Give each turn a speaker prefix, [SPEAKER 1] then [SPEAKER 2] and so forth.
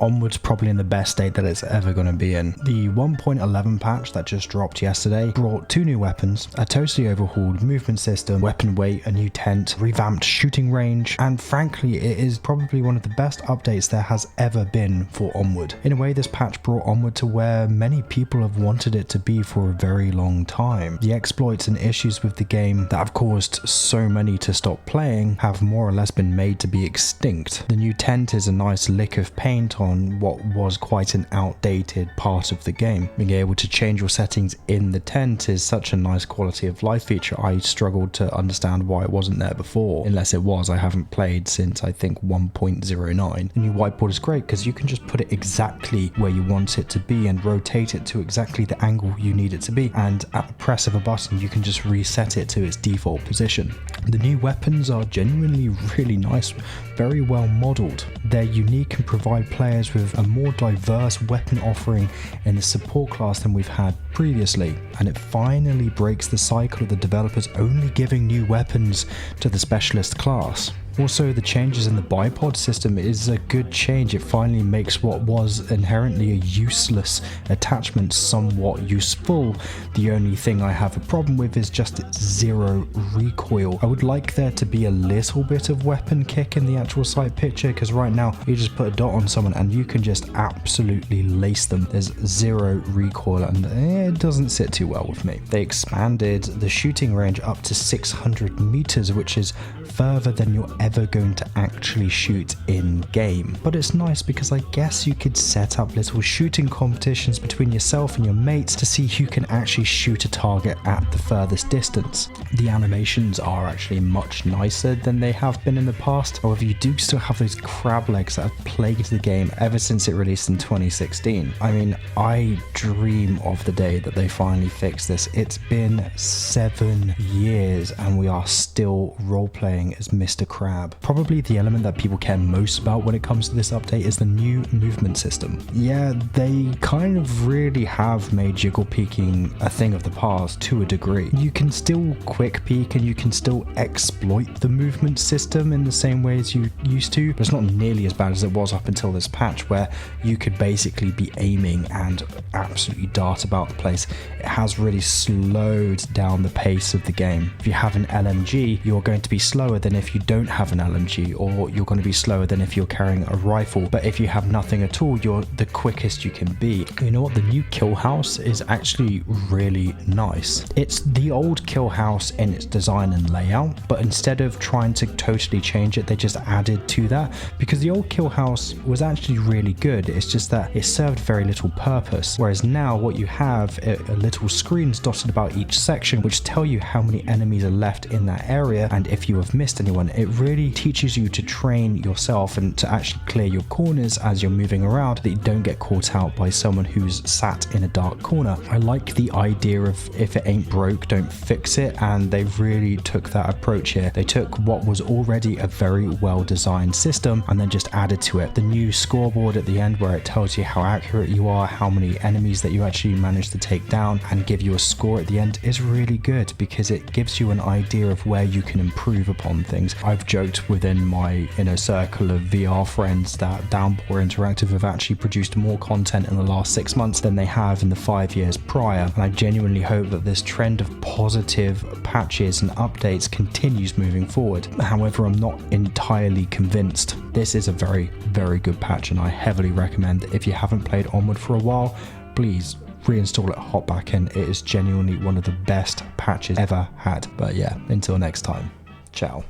[SPEAKER 1] Onward's probably in the best state that it's ever going to be in. The 1.11 patch that just dropped yesterday brought 2 new weapons, a totally overhauled movement system, weapon weight, a new tent, revamped shooting range, and frankly it is probably one of the best updates there has ever been for Onward. In a way, this patch brought Onward to where many people have wanted it to be for a very long time. The exploits and issues with the game that have caused so many to stop playing have more or less been made to be extinct. The new tent is a nice lick of paint on what was quite an outdated part of the game. Being able to change your settings in the tent is such a nice quality of life feature. I struggled to understand why it wasn't there before, unless it was. I haven't played since I think 1.09. The new whiteboard is great because you can just put it exactly where you want it to be and rotate it to exactly the angle you need it to be, and at the press of a button you can just reset it to its default position. The new weapons are genuinely really nice, very well modelled. They're unique and provide players with a more diverse weapon offering in the support class than we've had previously, and it finally breaks the cycle of the developers only giving new weapons to the specialist class. Also, the changes in the bipod system is a good change. It finally makes what was inherently a useless attachment somewhat useful. The only thing I have a problem with is just its zero recoil. I would like there to be a little bit of weapon kick in the actual sight picture, because right now you just put a dot on someone and you can just absolutely lace them. There's zero recoil and it doesn't sit too well with me. They expanded the shooting range up to 600 meters, which is further than you're ever going to actually shoot in game. But it's nice because I guess you could set up little shooting competitions between yourself and your mates to see who can actually shoot a target at the furthest distance. The animations are actually much nicer than they have been in the past. However, you do still have those crab legs that have plagued the game ever since it released in 2016. I mean, I dream of the day that they finally fix this. It's been 7 years and we are still role-playing as Mr. Crab. Probably the element that people care most about when it comes to this update is the new movement system. Yeah, they kind of really have made jiggle peeking a thing of the past to a degree. You can still quick peek and you can still exploit the movement system in the same way as you used to, but it's not nearly as bad as it was up until this patch, where you could basically be aiming and absolutely dart about the place. It has really slowed down the pace of the game. If you have an LMG, you're going to be slower than if you don't have an LMG, or you're going to be slower than if you're carrying a rifle. But if you have nothing at all, you're the quickest you can be. You know what? The new kill house is actually really nice. It's the old kill house in its design and layout, but instead of trying to totally change it, they just added to that, because the old kill house was actually really good. It's just that it served very little purpose, whereas now what you have are little screens dotted about each section which tell you how many enemies are left in that area, and if you have missed anyone. It really teaches you to train yourself and to actually clear your corners as you're moving around, that you don't get caught out by someone who's sat in a dark corner. I like the idea of if it ain't broke, don't fix it, and they really took that approach here. They took what was already a very well designed system and then just added to it. The new scoreboard at the end, where it tells you how accurate you are, how many enemies that you actually managed to take down, and give you a score at the end, is really good because it gives you an idea of where you can improve upon things. I've joked within my inner circle of VR friends that Downpour Interactive have actually produced more content in the last 6 months than they have in the 5 years prior, and I genuinely hope that this trend of positive patches and updates continues moving forward. However, I'm not entirely convinced. This is a very, very good patch, and I heavily recommend that if you haven't played Onward for a while, please reinstall it, hop back in. It is genuinely one of the best patches ever had. But yeah, until next time, ciao.